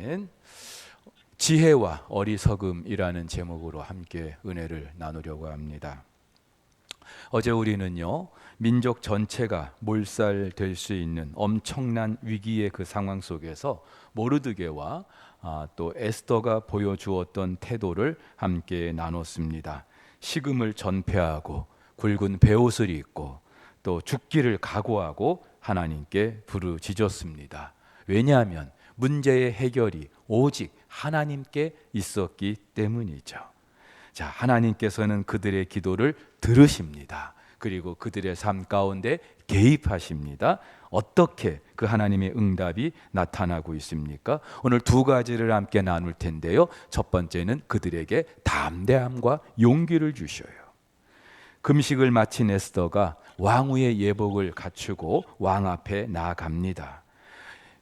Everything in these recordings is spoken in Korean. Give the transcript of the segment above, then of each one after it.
아멘. 지혜와 어리석음이라는 제목으로 함께 은혜를 나누려고 합니다. 어제 우리는요, 민족 전체가 몰살될 수 있는 엄청난 위기의 그 상황 속에서 모르드게와 또 에스더가 보여주었던 태도를 함께 나눴습니다. 식음을 전폐하고 굵은 베옷을 입고 또 죽기를 각오하고 하나님께 부르짖었습니다. 왜냐하면 문제의 해결이 오직 하나님께 있었기 때문이죠. 자, 하나님께서는 그들의 기도를 들으십니다. 그리고 그들의 삶 가운데 개입하십니다. 어떻게 그 하나님의 응답이 나타나고 있습니까? 오늘 두 가지를 함께 나눌 텐데요. 첫 번째는 그들에게 담대함과 용기를 주셔요. 금식을 마친 에스더가 왕후의 예복을 갖추고 왕 앞에 나아갑니다.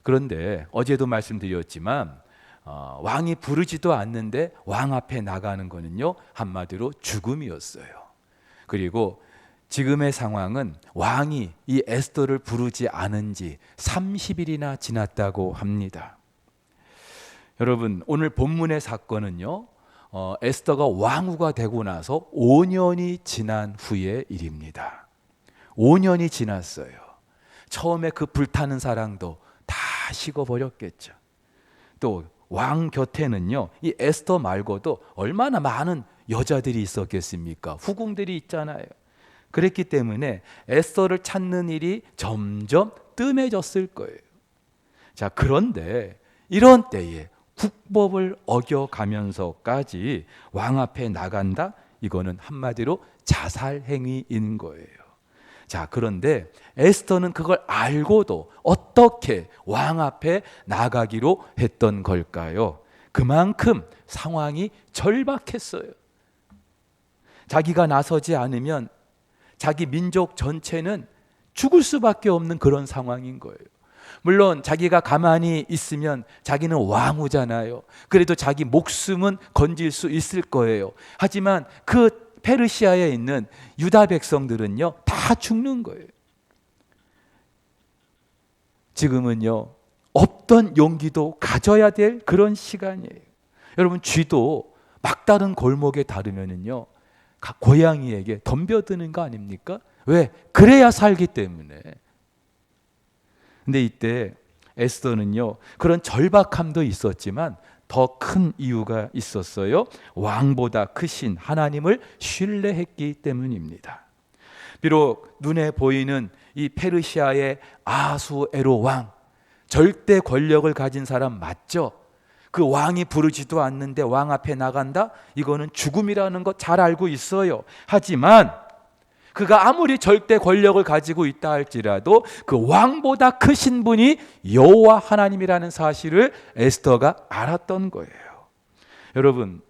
그런데 어제도 말씀드렸지만 왕이 부르지도 않는데 왕 앞에 나가는 거는요, 한마디로 죽음이었어요. 그리고 지금의 상황은 왕이 이 에스더를 부르지 않은 지 30일이나 지났다고 합니다. 여러분, 오늘 본문의 사건은요, 에스더가 왕후가 되고 나서 5년이 지난 후의 일입니다. 5년이 지났어요. 처음에 그 불타는 사랑도 다 식어버렸겠죠. 또 왕 곁에는요, 이 에스더 말고도 얼마나 많은 여자들이 있었겠습니까? 후궁들이 있잖아요. 그랬기 때문에 에스더를 찾는 일이 점점 뜸해졌을 거예요. 자, 그런데 이런 때에 국법을 어겨가면서까지 왕 앞에 나간다? 이거는 한마디로 자살 행위인 거예요. 자, 그런데 에스더는 그걸 알고도 어떻게 왕 앞에 나가기로 했던 걸까요? 그만큼 상황이 절박했어요. 자기가 나서지 않으면 자기 민족 전체는 죽을 수밖에 없는 그런 상황인 거예요. 물론 자기가 가만히 있으면 자기는 왕후잖아요. 그래도 자기 목숨은 건질 수 있을 거예요. 하지만 그 페르시아에 있는 유다 백성들은요, 다 죽는 거예요. 지금은요, 없던 용기도 가져야 될 그런 시간이에요. 여러분, 쥐도 막다른 골목에 다르면은요, 고양이에게 덤벼드는 거 아닙니까? 왜? 그래야 살기 때문에. 근데 이때 에스더는요, 그런 절박함도 있었지만 더 큰 이유가 있었어요. 왕보다 크신 하나님을 신뢰했기 때문입니다. 비록 눈에 보이는 이 페르시아의 아수에로 왕, 절대 권력을 가진 사람 맞죠? 그 왕이 부르지도 않는데 왕 앞에 나간다? 이거는 죽음이라는 거 잘 알고 있어요. 하지만 그가 아무리 절대 권력을 가지고 있다 할지라도 그 왕보다 크신 분이 여호와 하나님이라는 사실을 에스더가 알았던 거예요. 여러분,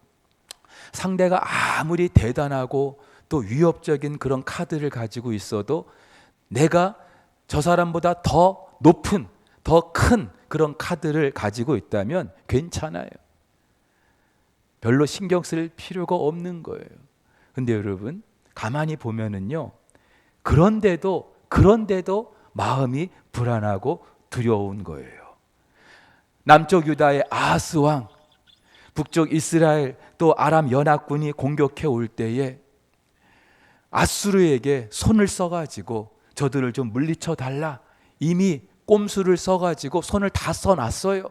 상대가 아무리 대단하고 또 위협적인 그런 카드를 가지고 있어도 내가 저 사람보다 더 높은, 더 큰 그런 카드를 가지고 있다면 괜찮아요. 별로 신경 쓸 필요가 없는 거예요. 근데 여러분, 가만히 보면은요, 그런데도 마음이 불안하고 두려운 거예요. 남쪽 유다의 아하스 왕, 북쪽 이스라엘 또 아람 연합군이 공격해 올 때에 아수르에게 손을 써가지고 저들을 좀 물리쳐 달라, 이미 꼼수를 써가지고 손을 다 써놨어요.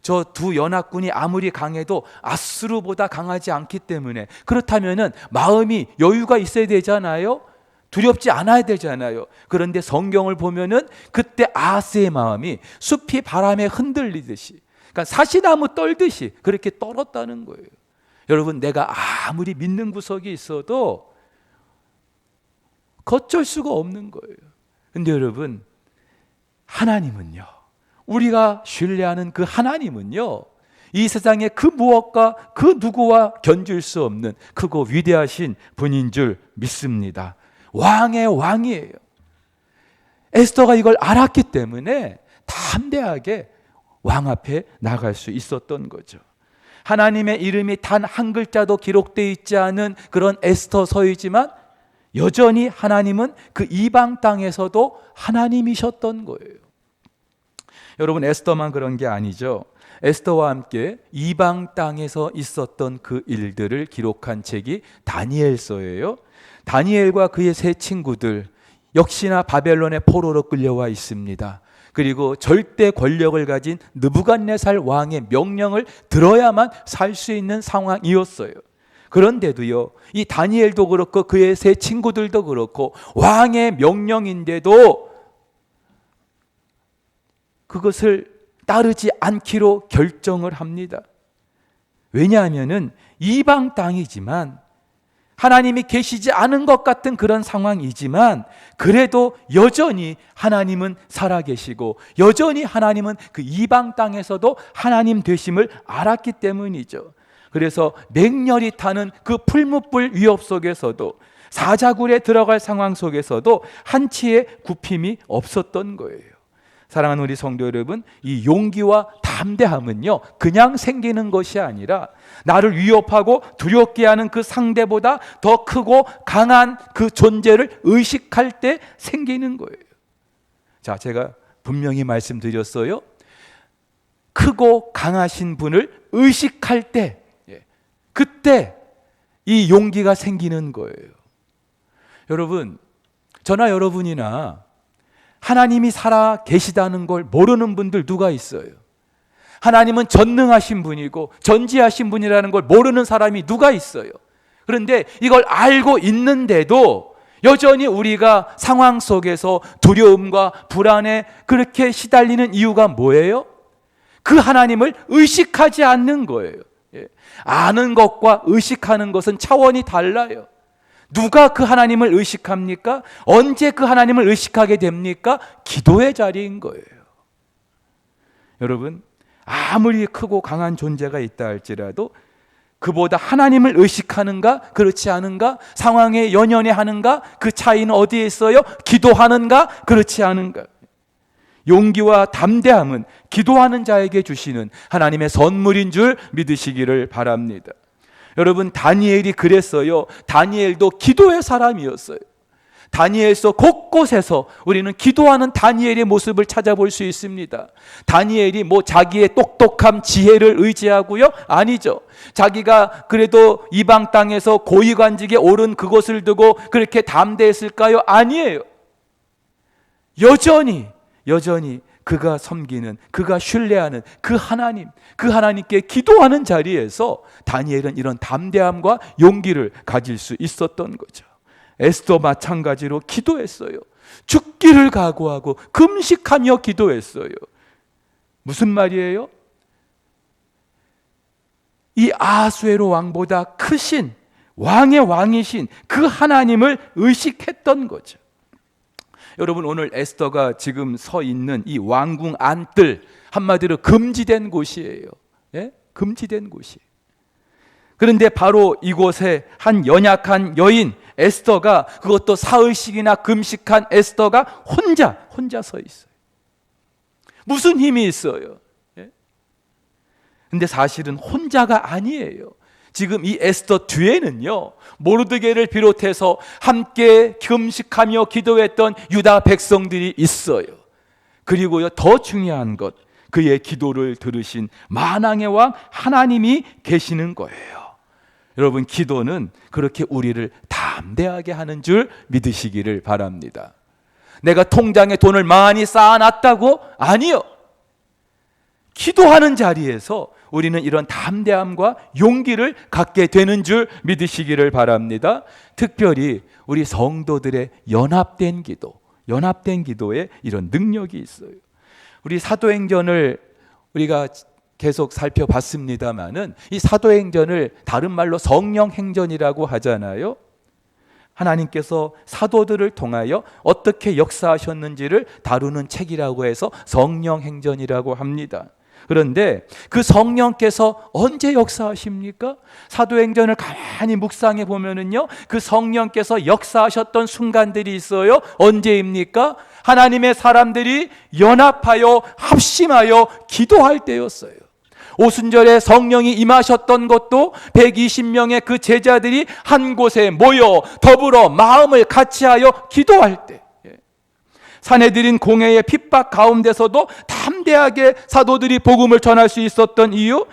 저 두 연합군이 아무리 강해도 아수르보다 강하지 않기 때문에, 그렇다면은 마음이 여유가 있어야 되잖아요. 두렵지 않아야 되잖아요. 그런데 성경을 보면은 그때 아하스의 마음이 숲이 바람에 흔들리듯이, 그러니까 사시나무 떨듯이 그렇게 떨었다는 거예요. 여러분, 내가 아무리 믿는 구석이 있어도 걷쩔 수가 없는 거예요. 근데 여러분, 하나님은요, 우리가 신뢰하는 그 하나님은요, 이 세상의 그 무엇과 그 누구와 견줄 수 없는 크고 위대하신 분인 줄 믿습니다. 왕의 왕이에요. 에스더가 이걸 알았기 때문에 담대하게 왕 앞에 나갈 수 있었던 거죠. 하나님의 이름이 단 한 글자도 기록되어 있지 않은 그런 에스더서이지만 여전히 하나님은 그 이방 땅에서도 하나님이셨던 거예요. 여러분, 에스더만 그런 게 아니죠. 에스더와 함께 이방 땅에서 있었던 그 일들을 기록한 책이 다니엘서예요. 다니엘과 그의 세 친구들 역시나 바벨론의 포로로 끌려와 있습니다. 그리고 절대 권력을 가진 느부갓네살 왕의 명령을 들어야만 살 수 있는 상황이었어요. 그런데도요, 이 다니엘도 그렇고 그의 세 친구들도 그렇고 왕의 명령인데도 그것을 따르지 않기로 결정을 합니다. 왜냐하면은 이방 땅이지만 하나님이 계시지 않은 것 같은 그런 상황이지만 그래도 여전히 하나님은 살아계시고 여전히 하나님은 그 이방 땅에서도 하나님 되심을 알았기 때문이죠. 그래서 맹렬히 타는 그 풀무불 위협 속에서도 사자굴에 들어갈 상황 속에서도 한치의 굽힘이 없었던 거예요. 사랑하는 우리 성도 여러분, 이 용기와 담대함은요 그냥 생기는 것이 아니라 나를 위협하고 두렵게 하는 그 상대보다 더 크고 강한 그 존재를 의식할 때 생기는 거예요. 자, 제가 분명히 말씀드렸어요. 크고 강하신 분을 의식할 때, 그때 이 용기가 생기는 거예요. 여러분, 저나 여러분이나 하나님이 살아 계시다는 걸 모르는 분들 누가 있어요? 하나님은 전능하신 분이고 전지하신 분이라는 걸 모르는 사람이 누가 있어요? 그런데 이걸 알고 있는데도 여전히 우리가 상황 속에서 두려움과 불안에 그렇게 시달리는 이유가 뭐예요? 그 하나님을 의식하지 않는 거예요. 아는 것과 의식하는 것은 차원이 달라요. 누가 그 하나님을 의식합니까? 언제 그 하나님을 의식하게 됩니까? 기도의 자리인 거예요. 여러분, 아무리 크고 강한 존재가 있다 할지라도 그보다 하나님을 의식하는가 그렇지 않은가, 상황에 연연해 하는가, 그 차이는 어디에 있어요? 기도하는가 그렇지 않은가. 용기와 담대함은 기도하는 자에게 주시는 하나님의 선물인 줄 믿으시기를 바랍니다. 여러분, 다니엘이 그랬어요. 다니엘도 기도의 사람이었어요. 다니엘서 곳곳에서 우리는 기도하는 다니엘의 모습을 찾아볼 수 있습니다. 다니엘이 뭐 자기의 똑똑함, 지혜를 의지하고요? 아니죠. 자기가 그래도 이방 땅에서 고위관직에 오른 그것을 두고 그렇게 담대했을까요? 아니에요. 여전히 그가 섬기는, 그가 신뢰하는 그 하나님, 그 하나님께 기도하는 자리에서 다니엘은 이런 담대함과 용기를 가질 수 있었던 거죠. 에스더 마찬가지로 기도했어요. 죽기를 각오하고 금식하며 기도했어요. 무슨 말이에요? 이 아하수에로 왕보다 크신 왕의 왕이신 그 하나님을 의식했던 거죠. 여러분, 오늘 에스더가 지금 서 있는 이 왕궁 안뜰, 한마디로 금지된 곳이에요. 예? 금지된 곳이. 그런데 바로 이곳에 한 연약한 여인 에스더가, 그것도 사흘씩이나 금식한 에스더가 혼자 서 있어요. 무슨 힘이 있어요? 예? 근데 사실은 혼자가 아니에요. 지금 이 에스더 뒤에는요, 모르드게를 비롯해서 함께 금식하며 기도했던 유다 백성들이 있어요. 그리고요, 더 중요한 것, 그의 기도를 들으신 만왕의 왕 하나님이 계시는 거예요. 여러분, 기도는 그렇게 우리를 담대하게 하는 줄 믿으시기를 바랍니다. 내가 통장에 돈을 많이 쌓아놨다고? 아니요. 기도하는 자리에서 우리는 이런 담대함과 용기를 갖게 되는 줄 믿으시기를 바랍니다. 특별히 우리 성도들의 연합된 기도에 이런 능력이 있어요. 우리 사도행전을 우리가 계속 살펴봤습니다마는 이 사도행전을 다른 말로 성령행전이라고 하잖아요. 하나님께서 사도들을 통하여 어떻게 역사하셨는지를 다루는 책이라고 해서 성령행전이라고 합니다. 그런데 그 성령께서 언제 역사하십니까? 사도행전을 가만히 묵상해 보면은요, 그 성령께서 역사하셨던 순간들이 있어요. 언제입니까? 하나님의 사람들이 연합하여 합심하여 기도할 때였어요. 오순절에 성령이 임하셨던 것도 120명의 그 제자들이 한 곳에 모여 더불어 마음을 같이하여 기도할 때. 사내들인 공회의 핍박 가운데서도 담대하게 사도들이 복음을 전할 수 있었던 이유,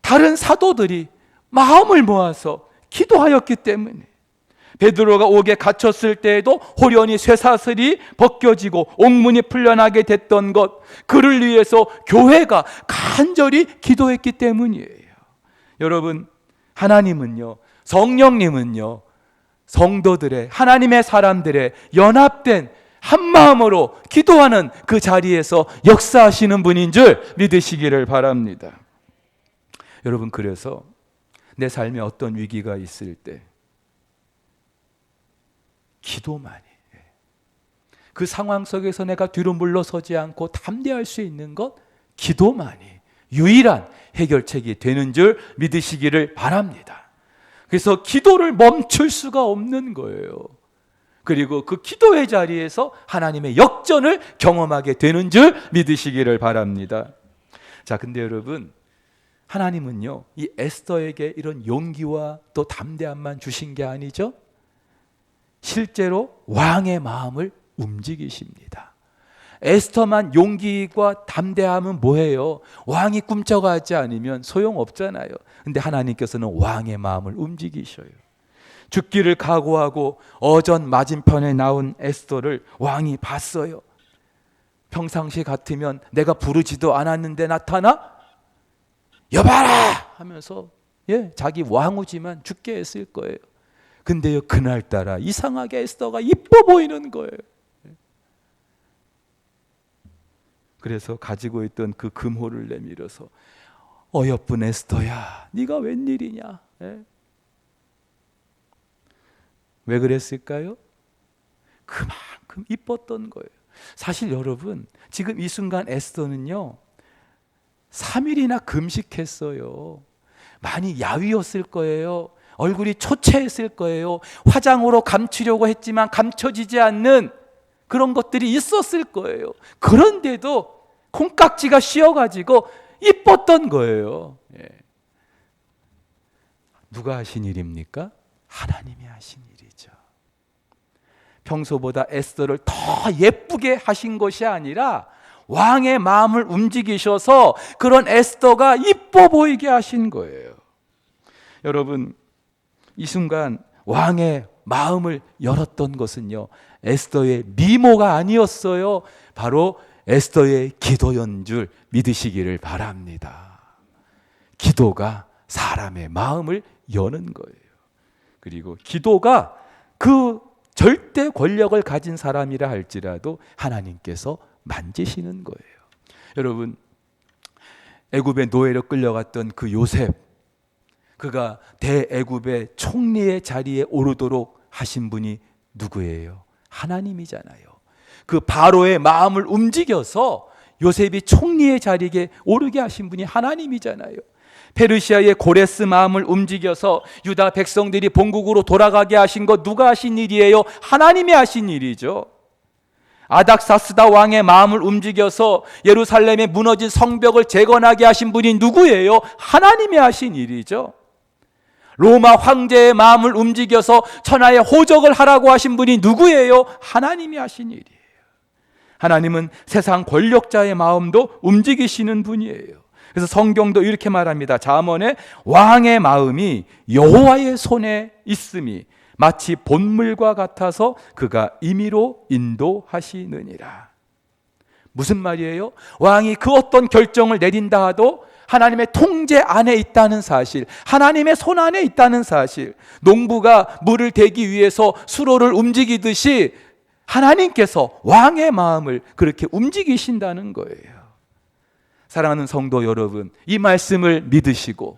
다른 사도들이 마음을 모아서 기도하였기 때문에. 베드로가 옥에 갇혔을 때에도 호련히 쇠사슬이 벗겨지고 옥문이 풀려나게 됐던 것, 그를 위해서 교회가 간절히 기도했기 때문이에요. 여러분, 하나님은요, 성령님은요, 성도들의, 하나님의 사람들의 연합된 한마음으로 기도하는 그 자리에서 역사하시는 분인 줄 믿으시기를 바랍니다. 여러분, 그래서 내 삶에 어떤 위기가 있을 때 기도만이, 그 상황 속에서 내가 뒤로 물러서지 않고 담대할 수 있는 것, 기도만이 유일한 해결책이 되는 줄 믿으시기를 바랍니다. 그래서 기도를 멈출 수가 없는 거예요. 그리고 그 기도의 자리에서 하나님의 역전을 경험하게 되는 줄 믿으시기를 바랍니다. 자, 근데 여러분, 하나님은요, 이 에스더에게 이런 용기와 또 담대함만 주신 게 아니죠. 실제로 왕의 마음을 움직이십니다. 에스더만 용기와 담대함은 뭐예요? 왕이 꿈쩍하지 않으면 소용없잖아요. 근데 하나님께서는 왕의 마음을 움직이셔요. 죽기를 각오하고 어전 맞은편에 나온 에스더를 왕이 봤어요. 평상시 같으면 내가 부르지도 않았는데 나타나 여봐라 하면서 자기 왕후지만 죽게 했을 거예요. 근데요, 그날따라 이상하게 에스더가 이뻐 보이는 거예요. 그래서 가지고 있던 그 금호를 내밀어서 어여쁜 에스더야, 네가 웬일이냐? 왜 그랬을까요? 그만큼 이뻤던 거예요. 사실 여러분, 지금 이 순간 에스더는요 3일이나 금식했어요. 많이 야위었을 거예요. 얼굴이 초췌했을 거예요. 화장으로 감추려고 했지만 감춰지지 않는 그런 것들이 있었을 거예요. 그런데도 콩깍지가 씌어가지고 이뻤던 거예요. 누가 하신 일입니까? 하나님이 하신 일이죠. 평소보다 에스더를 더 예쁘게 하신 것이 아니라 왕의 마음을 움직이셔서 그런 에스더가 이뻐 보이게 하신 거예요. 여러분, 이 순간 왕의 마음을 열었던 것은요, 에스더의 미모가 아니었어요. 바로 에스더의 기도인 줄 믿으시기를 바랍니다. 기도가 사람의 마음을 여는 거예요. 그리고 기도가 그 절대 권력을 가진 사람이라 할지라도 하나님께서 만지시는 거예요. 여러분, 애굽의 노예로 끌려갔던 그 요셉, 그가 대애굽의 총리의 자리에 오르도록 하신 분이 누구예요? 하나님이잖아요. 그 바로의 마음을 움직여서 요셉이 총리의 자리에 오르게 하신 분이 하나님이잖아요. 페르시아의 고레스 마음을 움직여서 유다 백성들이 본국으로 돌아가게 하신 것 누가 하신 일이에요? 하나님이 하신 일이죠. 아닥사스다 왕의 마음을 움직여서 예루살렘의 무너진 성벽을 재건하게 하신 분이 누구예요? 하나님이 하신 일이죠. 로마 황제의 마음을 움직여서 천하의 호적을 하라고 하신 분이 누구예요? 하나님이 하신 일이에요. 하나님은 세상 권력자의 마음도 움직이시는 분이에요. 그래서 성경도 이렇게 말합니다. 잠언에 왕의 마음이 여호와의 손에 있음이 마치 본물과 같아서 그가 임의로 인도하시느니라. 무슨 말이에요? 왕이 그 어떤 결정을 내린다 하도 하나님의 통제 안에 있다는 사실, 하나님의 손 안에 있다는 사실, 농부가 물을 대기 위해서 수로를 움직이듯이 하나님께서 왕의 마음을 그렇게 움직이신다는 거예요. 사랑하는 성도 여러분, 이 말씀을 믿으시고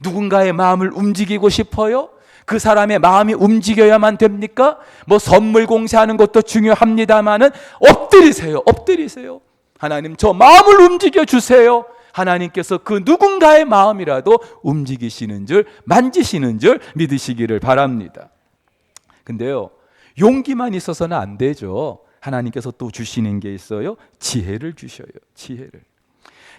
누군가의 마음을 움직이고 싶어요? 그 사람의 마음이 움직여야만 됩니까? 뭐 선물 공세하는 것도 중요합니다마는 엎드리세요. 엎드리세요. 하나님, 저 마음을 움직여 주세요. 하나님께서 그 누군가의 마음이라도 움직이시는 줄, 만지시는 줄 믿으시기를 바랍니다. 근데요, 용기만 있어서는 안 되죠. 하나님께서 또 주시는 게 있어요. 지혜를 주셔요. 지혜를.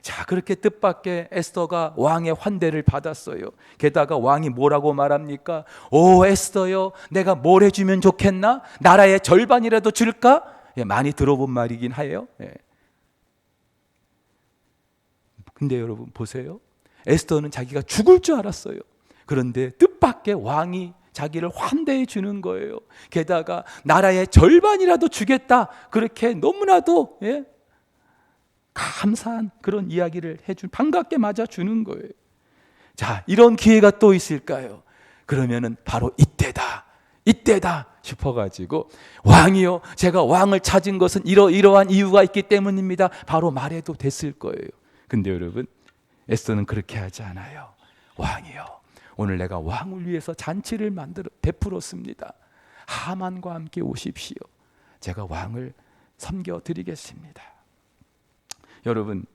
자, 그렇게 뜻밖의 에스더가 왕의 환대를 받았어요. 게다가 왕이 뭐라고 말합니까? 오 에스더요, 내가 뭘 해주면 좋겠나? 나라의 절반이라도 줄까? 예, 많이 들어본 말이긴 해요. 예. 근데 여러분 보세요. 에스더는 자기가 죽을 줄 알았어요. 그런데 뜻밖의 왕이 자기를 환대해 주는 거예요. 게다가 나라의 절반이라도 주겠다. 그렇게 너무나도 감사한 그런 이야기를 해준, 반갑게 맞아주는 거예요. 자, 이런 기회가 또 있을까요? 그러면은 바로 이때다 싶어가지고 왕이요, 제가 왕을 찾은 것은 이러한 이유가 있기 때문입니다. 바로 말해도 됐을 거예요. 근데 여러분, 에스더는 그렇게 하지 않아요. 왕이요, 오늘 내가 왕을 위해서 잔치를 베풀었습니다. 하만과 함께 오십시오. 제가 왕을 섬겨드리겠습니다. 여러분,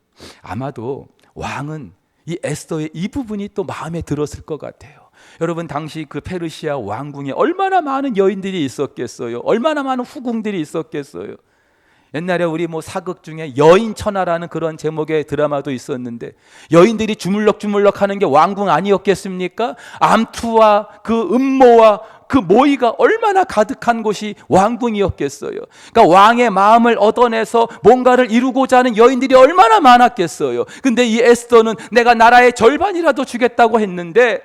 아마도 왕은 이 에스더의 이 부분이 또 마음에 들었을 것 같아요. 여러분, 당시 그 페르시아 왕궁에 얼마나 많은 여인들이 있었겠어요? 얼마나 많은 후궁들이 있었겠어요? 옛날에 우리 사극 중에 여인천하라는 그런 제목의 드라마도 있었는데, 여인들이 주물럭주물럭 하는 게 왕궁 아니었겠습니까? 암투와 그 음모와 그 모의가 얼마나 가득한 곳이 왕궁이었겠어요. 그러니까 왕의 마음을 얻어내서 뭔가를 이루고자 하는 여인들이 얼마나 많았겠어요. 근데 이 에스더는 내가 나라의 절반이라도 주겠다고 했는데,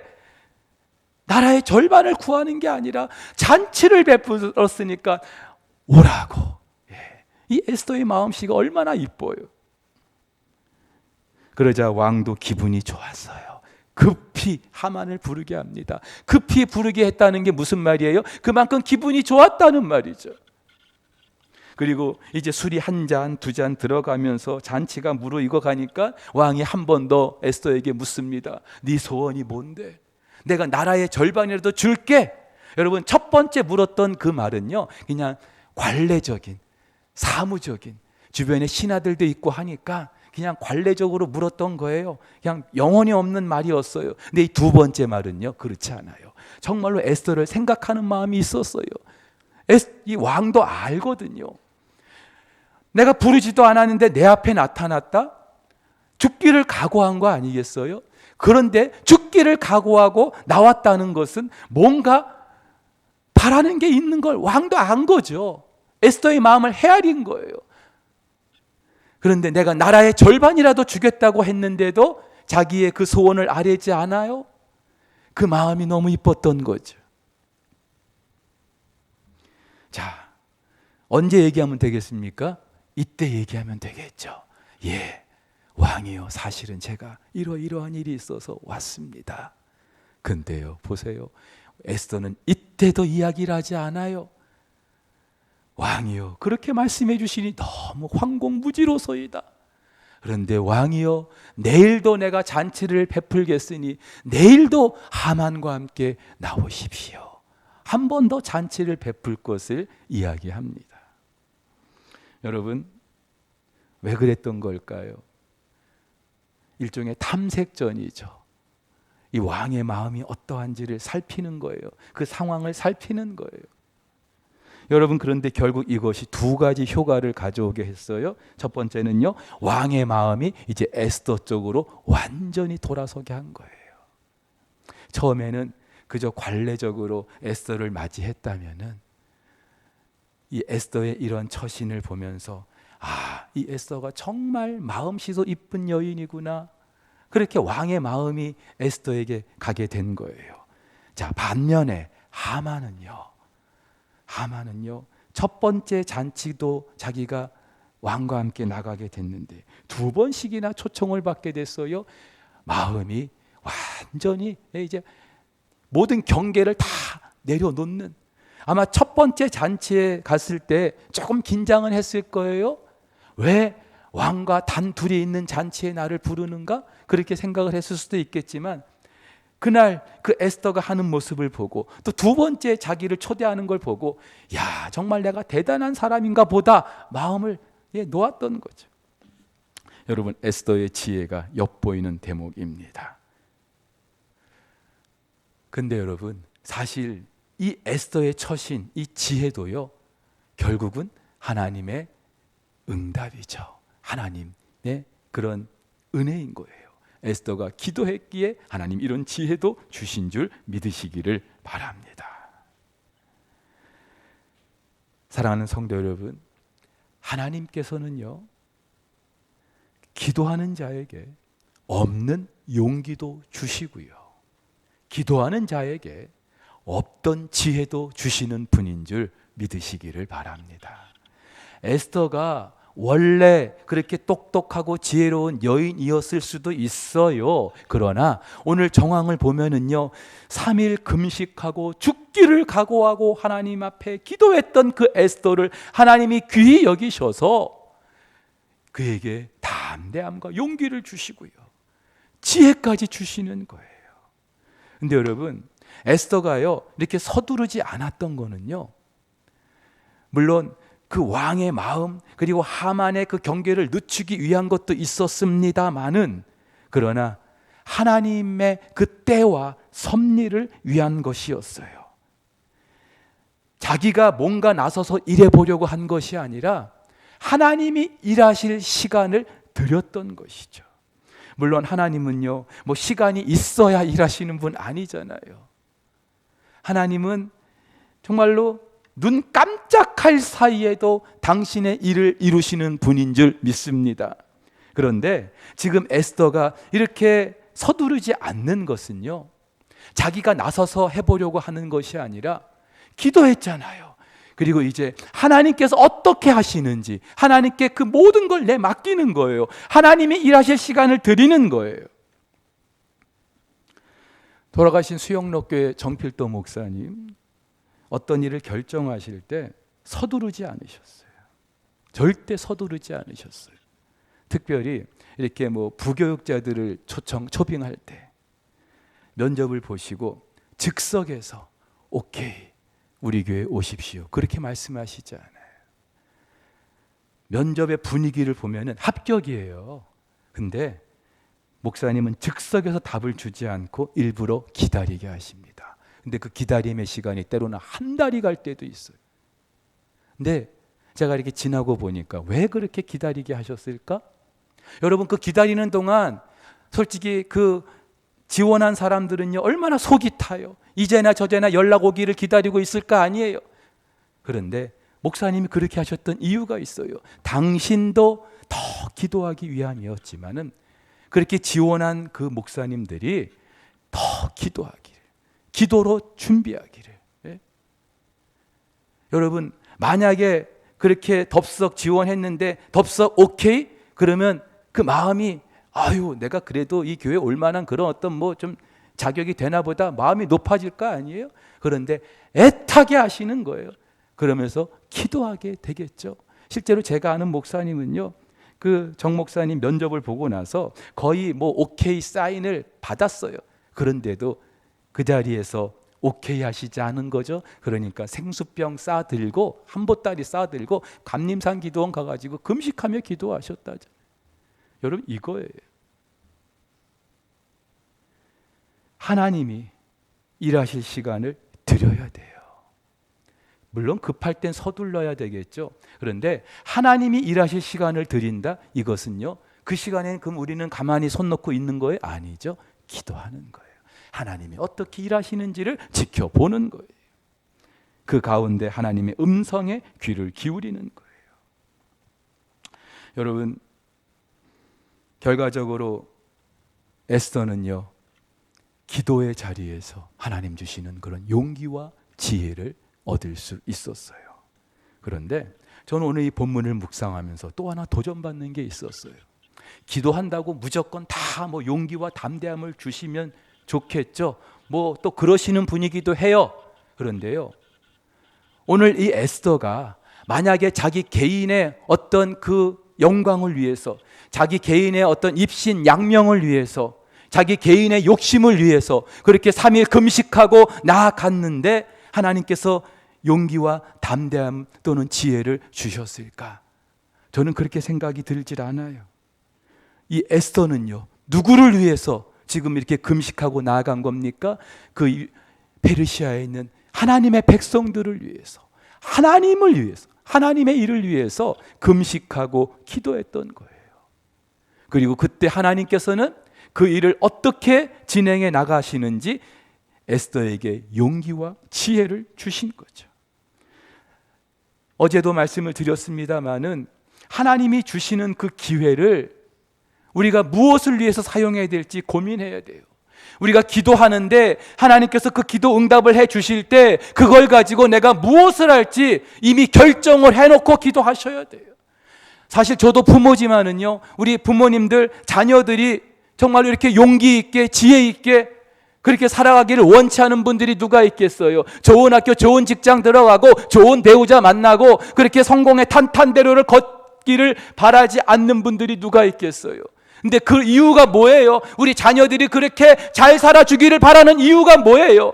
나라의 절반을 구하는 게 아니라 잔치를 베풀었으니까 오라고. 이 에스더의 마음씨가 얼마나 이뻐요. 그러자 왕도 기분이 좋았어요. 급히 하만을 부르게 합니다. 급히 부르게 했다는 게 무슨 말이에요? 그만큼 기분이 좋았다는 말이죠. 그리고 이제 술이 한 잔, 두 잔 들어가면서 잔치가 무르익어 가니까 왕이 한 번 더 에스더에게 묻습니다. 네 소원이 뭔데? 내가 나라의 절반이라도 줄게. 여러분, 첫 번째 물었던 그 말은요, 그냥 관례적인, 사무적인, 주변에 신하들도 있고 하니까 그냥 관례적으로 물었던 거예요. 그냥 영혼이 없는 말이었어요. 근데 이 두 번째 말은요, 그렇지 않아요. 정말로 에스더를 생각하는 마음이 있었어요. 이 왕도 알거든요. 내가 부르지도 않았는데 내 앞에 나타났다? 죽기를 각오한 거 아니겠어요? 그런데 죽기를 각오하고 나왔다는 것은 뭔가 바라는 게 있는 걸 왕도 안 거죠. 에스더의 마음을 헤아린 거예요. 그런데 내가 나라의 절반이라도 주겠다고 했는데도 자기의 그 소원을 아뢰지 않아요? 그 마음이 너무 이뻤던 거죠. 자, 언제 얘기하면 되겠습니까? 이때 얘기하면 되겠죠. 예, 왕이요, 사실은 제가 이러이러한 일이 있어서 왔습니다. 근데요, 보세요. 에스더는 이때도 이야기를 하지 않아요. 왕이요, 그렇게 말씀해 주시니 너무 황공무지로소이다. 그런데 왕이요, 내일도 내가 잔치를 베풀겠으니 내일도 하만과 함께 나오십시오. 한 번 더 잔치를 베풀 것을 이야기합니다. 여러분, 왜 그랬던 걸까요? 일종의 탐색전이죠. 이 왕의 마음이 어떠한지를 살피는 거예요. 그 상황을 살피는 거예요. 여러분, 그런데 결국 이것이 두 가지 효과를 가져오게 했어요. 첫 번째는요, 왕의 마음이 이제 에스더 쪽으로 완전히 돌아서게 한 거예요. 처음에는 그저 관례적으로 에스더를 맞이했다면은 이 에스더의 이런 처신을 보면서 이 에스더가 정말 마음씨도 이쁜 여인이구나. 그렇게 왕의 마음이 에스더에게 가게 된 거예요. 자, 반면에 하만은요, 첫 번째 잔치도 자기가 왕과 함께 나가게 됐는데 두 번씩이나 초청을 받게 됐어요. 마음이 완전히 이제 모든 경계를 다 내려놓는, 아마 첫 번째 잔치에 갔을 때 조금 긴장은 했을 거예요. 왜 왕과 단 둘이 있는 잔치에 나를 부르는가? 그렇게 생각을 했을 수도 있겠지만, 그날 그 에스더가 하는 모습을 보고 또 두 번째 자기를 초대하는 걸 보고, 야, 정말 내가 대단한 사람인가 보다 마음을 놓았던 거죠. 여러분, 에스더의 지혜가 엿보이는 대목입니다. 근데 여러분, 사실 이 에스더의 처신, 이 지혜도요, 결국은 하나님의 응답이죠. 하나님의 그런 은혜인 거예요. 에스더가 기도했기에 하나님 이런 지혜도 주신 줄 믿으시기를 바랍니다. 사랑하는 성도 여러분, 하나님께서는요, 기도하는 자에게 없는 용기도 주시고요, 기도하는 자에게 없던 지혜도 주시는 분인 줄 믿으시기를 바랍니다. 에스더가 원래 그렇게 똑똑하고 지혜로운 여인이었을 수도 있어요. 그러나 오늘 정황을 보면은요, 3일 금식하고 죽기를 각오하고 하나님 앞에 기도했던 그 에스더를 하나님이 귀히 여기셔서 그에게 담대함과 용기를 주시고요, 지혜까지 주시는 거예요. 근데 여러분, 에스더가요 이렇게 서두르지 않았던 거는요, 물론 그 왕의 마음 그리고 하만의 그 경계를 늦추기 위한 것도 있었습니다마는, 그러나 하나님의 그 때와 섭리를 위한 것이었어요. 자기가 뭔가 나서서 일해보려고 한 것이 아니라 하나님이 일하실 시간을 드렸던 것이죠. 물론 하나님은요, 뭐 시간이 있어야 일하시는 분 아니잖아요. 하나님은 정말로 눈 깜짝할 사이에도 당신의 일을 이루시는 분인 줄 믿습니다. 그런데 지금 에스더가 이렇게 서두르지 않는 것은요, 자기가 나서서 해보려고 하는 것이 아니라 기도했잖아요. 그리고 이제 하나님께서 어떻게 하시는지 하나님께 그 모든 걸 맡기는 거예요. 하나님이 일하실 시간을 드리는 거예요. 돌아가신 수영록교회 정필도 목사님, 어떤 일을 결정하실 때 서두르지 않으셨어요. 절대 서두르지 않으셨어요. 특별히 이렇게 뭐 부교육자들을 초빙할 때 면접을 보시고 즉석에서 오케이, 우리 교회 오십시오, 그렇게 말씀하시지 않아요. 면접의 분위기를 보면은 합격이에요. 근데 목사님은 즉석에서 답을 주지 않고 일부러 기다리게 하십니다. 근데 그 기다림의 시간이 때로는 한 달이 갈 때도 있어요. 근데 제가 이렇게 지나고 보니까 왜 그렇게 기다리게 하셨을까? 여러분, 그 기다리는 동안 솔직히 그 지원한 사람들은요, 얼마나 속이 타요. 이제나 저제나 연락 오기를 기다리고 있을 거 아니에요. 그런데 목사님이 그렇게 하셨던 이유가 있어요. 당신도 더 기도하기 위함이었지만은 그렇게 지원한 그 목사님들이 더 기도하기를, 기도로 준비하기를. 예? 여러분, 만약에 그렇게 덥석 지원했는데 덥석 오케이? 그러면 그 마음이, 아유, 내가 그래도 이 교회 올 만한 그런 어떤 뭐 좀 자격이 되나 보다, 마음이 높아질 거 아니에요? 그런데 애타게 하시는 거예요. 그러면서 기도하게 되겠죠. 실제로 제가 아는 목사님은요, 그 정 목사님 면접을 보고 나서 거의 뭐 오케이 사인을 받았어요. 그런데도 그 자리에서 오케이 하시지 않은 거죠. 그러니까 생수병 싸들고 한 보따리 싸들고 감림산 기도원 가가지고 금식하며 기도하셨다죠. 여러분, 이거예요. 하나님이 일하실 시간을 드려야 돼요. 물론 급할 땐 서둘러야 되겠죠. 그런데 하나님이 일하실 시간을 드린다, 이것은요, 그 시간에 그럼 우리는 가만히 손 놓고 있는 거예요? 아니죠. 기도하는 거예요. 하나님이 어떻게 일하시는지를 지켜보는 거예요. 그 가운데 하나님의 음성에 귀를 기울이는 거예요. 여러분, 결과적으로 에스더는요, 기도의 자리에서 하나님 주시는 그런 용기와 지혜를 얻을 수 있었어요. 그런데 저는 오늘 이 본문을 묵상하면서 또 하나 도전받는 게 있었어요. 기도한다고 무조건 다 뭐 용기와 담대함을 주시면 좋겠죠. 뭐 또 그러시는 분이기도 해요. 그런데요, 오늘 이 에스더가 만약에 자기 개인의 어떤 그 영광을 위해서, 자기 개인의 어떤 입신 양명을 위해서, 자기 개인의 욕심을 위해서 그렇게 3일 금식하고 나아갔는데 하나님께서 용기와 담대함 또는 지혜를 주셨을까? 저는 그렇게 생각이 들질 않아요. 이 에스더는요, 누구를 위해서 지금 이렇게 금식하고 나아간 겁니까? 그 페르시아에 있는 하나님의 백성들을 위해서, 하나님을 위해서, 하나님의 일을 위해서 금식하고 기도했던 거예요. 그리고 그때 하나님께서는 그 일을 어떻게 진행해 나가시는지 에스더에게 용기와 지혜를 주신 거죠. 어제도 말씀을 드렸습니다마는 하나님이 주시는 그 기회를 우리가 무엇을 위해서 사용해야 될지 고민해야 돼요. 우리가 기도하는데 하나님께서 그 기도 응답을 해 주실 때 그걸 가지고 내가 무엇을 할지 이미 결정을 해놓고 기도하셔야 돼요. 사실 저도 부모지만은요, 우리 부모님들 자녀들이 정말로 이렇게 용기 있게 지혜 있게 그렇게 살아가기를 원치 않은 분들이 누가 있겠어요? 좋은 학교 좋은 직장 들어가고 좋은 배우자 만나고 그렇게 성공의 탄탄대로를 걷기를 바라지 않는 분들이 누가 있겠어요? 근데 그 이유가 뭐예요? 우리 자녀들이 그렇게 잘 살아주기를 바라는 이유가 뭐예요?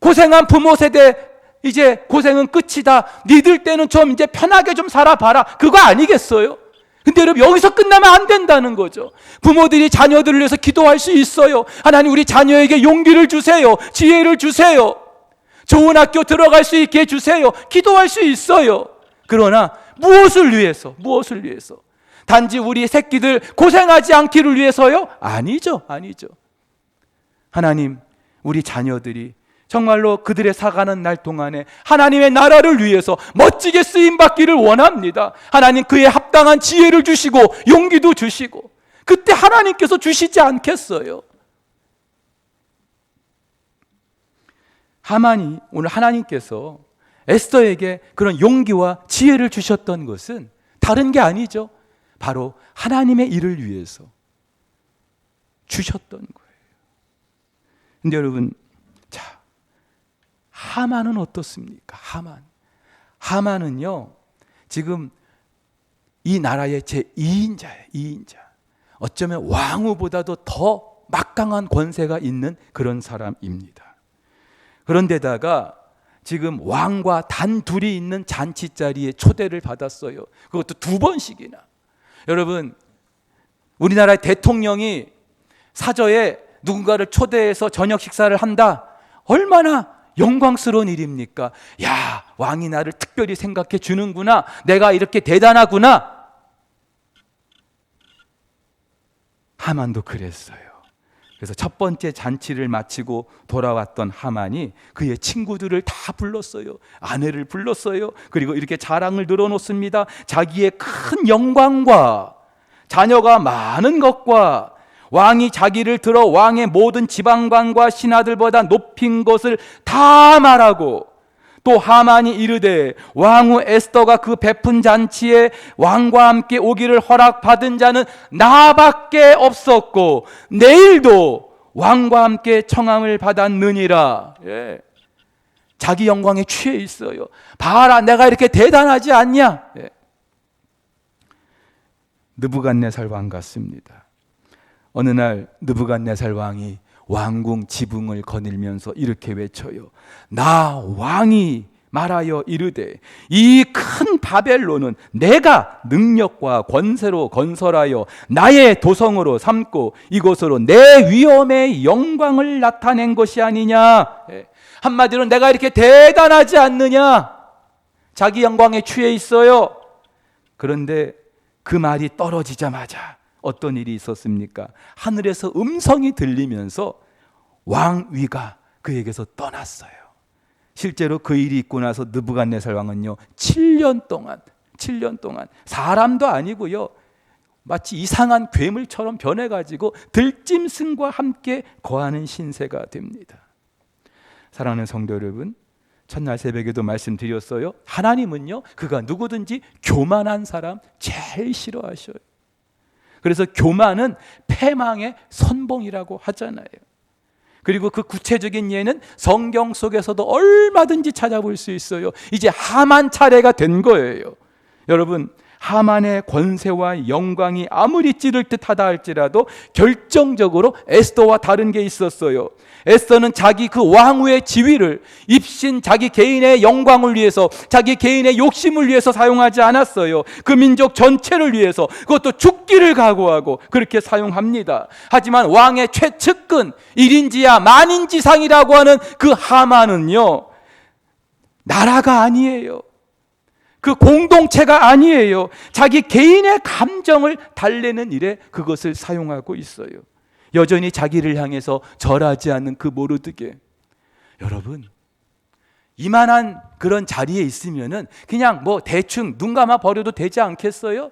고생한 부모 세대 이제 고생은 끝이다. 니들 때는 좀 이제 편하게 좀 살아봐라. 그거 아니겠어요? 근데 여러분 여기서 끝나면 안 된다는 거죠. 부모들이 자녀들을 위해서 기도할 수 있어요. 하나님 우리 자녀에게 용기를 주세요. 지혜를 주세요. 좋은 학교 들어갈 수 있게 해주세요. 기도할 수 있어요. 그러나 무엇을 위해서? 무엇을 위해서? 단지 우리 새끼들 고생하지 않기를 위해서요? 아니죠. 아니죠. 하나님 우리 자녀들이 정말로 그들의 살아가는 날 동안에 하나님의 나라를 위해서 멋지게 쓰임받기를 원합니다. 하나님 그에 합당한 지혜를 주시고 용기도 주시고 그때 하나님께서 주시지 않겠어요? 하만이 오늘 하나님께서 에스더에게 그런 용기와 지혜를 주셨던 것은 다른 게 아니죠. 바로 하나님의 일을 위해서 주셨던 거예요. 근데 여러분, 자, 하만은 어떻습니까? 하만은요, 지금 이 나라의 제2인자예요. 2인자. 어쩌면 왕후보다도 더 막강한 권세가 있는 그런 사람입니다. 그런데다가 지금 왕과 단 둘이 있는 잔치 자리에 초대를 받았어요. 그것도 2번씩이나. 여러분, 우리나라의 대통령이 사저에 누군가를 초대해서 저녁 식사를 한다. 얼마나 영광스러운 일입니까? 야, 왕이 나를 특별히 생각해 주는구나. 내가 이렇게 대단하구나. 하만도 그랬어요. 그래서 첫 번째 잔치를 마치고 돌아왔던 하만이 그의 친구들을 다 불렀어요. 아내를 불렀어요. 그리고 이렇게 자랑을 늘어놓습니다. 자기의 큰 영광과 자녀가 많은 것과 왕이 자기를 들어 왕의 모든 지방관과 신하들보다 높인 것을 다 말하고 또 하만이 이르되 왕후 에스더가 그 베푼 잔치에 왕과 함께 오기를 허락받은 자는 나밖에 없었고 내일도 왕과 함께 청함을 받았느니라. 예. 자기 영광에 취해 있어요. 봐라, 내가 이렇게 대단하지 않냐? 예. 느부갓네살 왕 같습니다. 어느 날 느부갓네살 왕이 왕궁 지붕을 거닐면서 이렇게 외쳐요. 나 왕이 말하여 이르되 이 큰 바벨론은 내가 능력과 권세로 건설하여 나의 도성으로 삼고 이곳으로 내 위엄의 영광을 나타낸 것이 아니냐. 한마디로 내가 이렇게 대단하지 않느냐. 자기 영광에 취해 있어요. 그런데 그 말이 떨어지자마자 어떤 일이 있었습니까? 하늘에서 음성이 들리면서 왕위가 그에게서 떠났어요. 실제로 그 일이 있고 나서 느부갓네살 왕은요 7년 동안 사람도 아니고요 마치 이상한 괴물처럼 변해가지고 들짐승과 함께 거하는 신세가 됩니다. 사랑하는 성도 여러분, 첫날 새벽에도 말씀드렸어요. 하나님은요 그가 누구든지 교만한 사람 제일 싫어하셔요. 그래서 교만은 패망의 선봉이라고 하잖아요. 그리고 그 구체적인 예는 성경 속에서도 얼마든지 찾아볼 수 있어요. 이제 하만 차례가 된 거예요. 여러분, 하만의 권세와 영광이 아무리 찌를 듯하다 할지라도 결정적으로 에스더와 다른 게 있었어요. 에스더는 자기 그 왕후의 지위를 입신 자기 개인의 영광을 위해서, 자기 개인의 욕심을 위해서 사용하지 않았어요. 그 민족 전체를 위해서, 그것도 죽기를 각오하고 그렇게 사용합니다. 하지만 왕의 최측근 1인지야 만인지상이라고 하는 그 하만은요 나라가 아니에요. 그 공동체가 아니에요. 자기 개인의 감정을 달래는 일에 그것을 사용하고 있어요. 여전히 자기를 향해서 절하지 않는 그 모르드게. 여러분, 이만한 그런 자리에 있으면은 그냥 뭐 대충 눈 감아 버려도 되지 않겠어요?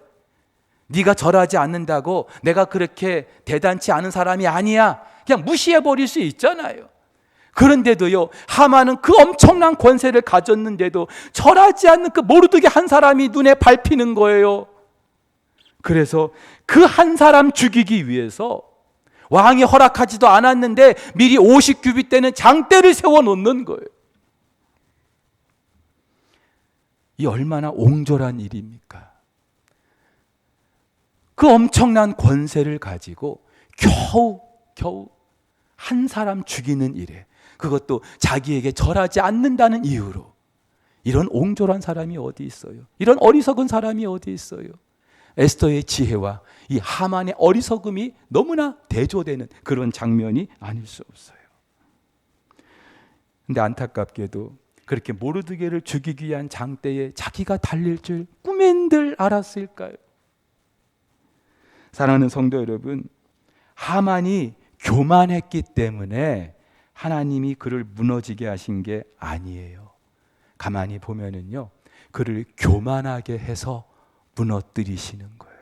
네가 절하지 않는다고 내가 그렇게 대단치 않은 사람이 아니야, 그냥 무시해 버릴 수 있잖아요. 그런데도요, 하만은 그 엄청난 권세를 가졌는데도 절하지 않는 그 모르드게 한 사람이 눈에 밟히는 거예요. 그래서 그 한 사람 죽이기 위해서 왕이 허락하지도 않았는데 미리 50규빗 되는 장대를 세워놓는 거예요. 이 얼마나 옹졸한 일입니까? 그 엄청난 권세를 가지고 겨우 한 사람 죽이는 일에, 그것도 자기에게 절하지 않는다는 이유로. 이런 옹졸한 사람이 어디 있어요? 이런 어리석은 사람이 어디 있어요? 에스더의 지혜와 이 하만의 어리석음이 너무나 대조되는 그런 장면이 아닐 수 없어요. 근데 안타깝게도 그렇게 모르드게를 죽이기 위한 장대에 자기가 달릴 줄 꿈엔들 알았을까요? 사랑하는 성도 여러분, 하만이 교만했기 때문에 하나님이 그를 무너지게 하신 게 아니에요. 가만히 보면은요, 그를 교만하게 해서 무너뜨리시는 거예요.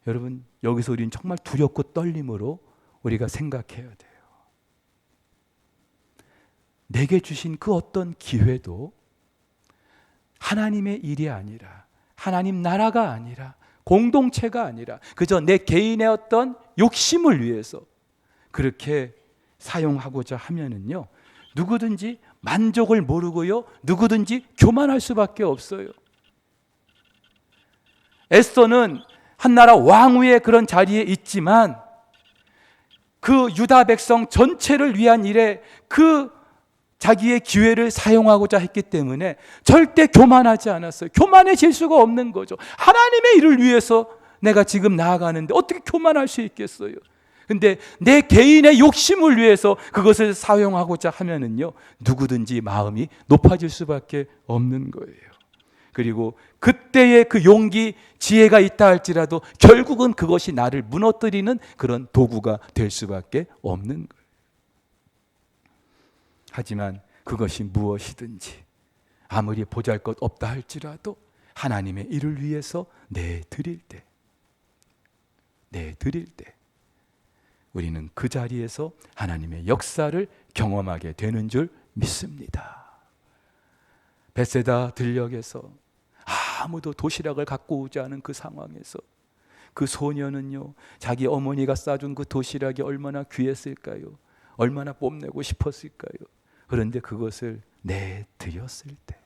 여러분, 여기서 우리는 정말 두렵고 떨림으로 우리가 생각해야 돼요. 내게 주신 그 어떤 기회도 하나님의 일이 아니라, 하나님 나라가 아니라, 공동체가 아니라 그저 내 개인의 어떤 욕심을 위해서 그렇게 사용하고자 하면은요, 누구든지 만족을 모르고요, 누구든지 교만할 수밖에 없어요. 에스더는 한나라 왕위의 그런 자리에 있지만 그 유다 백성 전체를 위한 일에 그 자기의 기회를 사용하고자 했기 때문에 절대 교만하지 않았어요. 교만해질 수가 없는 거죠. 하나님의 일을 위해서 내가 지금 나아가는데 어떻게 교만할 수 있겠어요? 근데 내 개인의 욕심을 위해서 그것을 사용하고자 하면은요, 누구든지 마음이 높아질 수밖에 없는 거예요. 그리고 그때의 그 용기, 지혜가 있다 할지라도 결국은 그것이 나를 무너뜨리는 그런 도구가 될 수밖에 없는 거예요. 하지만 그것이 무엇이든지 아무리 보잘것 없다 할지라도 하나님의 일을 위해서 내드릴 때 우리는 그 자리에서 하나님의 역사를 경험하게 되는 줄 믿습니다. 벳세다 들녘에서 아무도 도시락을 갖고 오지 않은 그 상황에서 그 소녀는요, 자기 어머니가 싸준 그 도시락이 얼마나 귀했을까요? 얼마나 뽐내고 싶었을까요? 그런데 그것을 내드렸을 때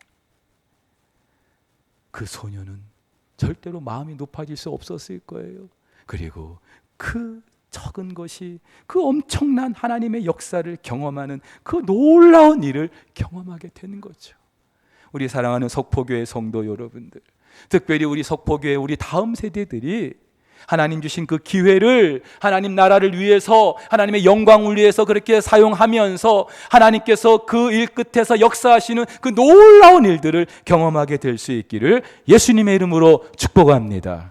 그 소녀는 절대로 마음이 높아질 수 없었을 거예요. 그리고 그 적은 것이 그 엄청난 하나님의 역사를 경험하는 그 놀라운 일을 경험하게 되는 거죠. 우리 사랑하는 석포교회 성도 여러분들, 특별히 우리 석포교회 우리 다음 세대들이 하나님 주신 그 기회를 하나님 나라를 위해서, 하나님의 영광을 위해서 그렇게 사용하면서 하나님께서 그 일 끝에서 역사하시는 그 놀라운 일들을 경험하게 될 수 있기를 예수님의 이름으로 축복합니다.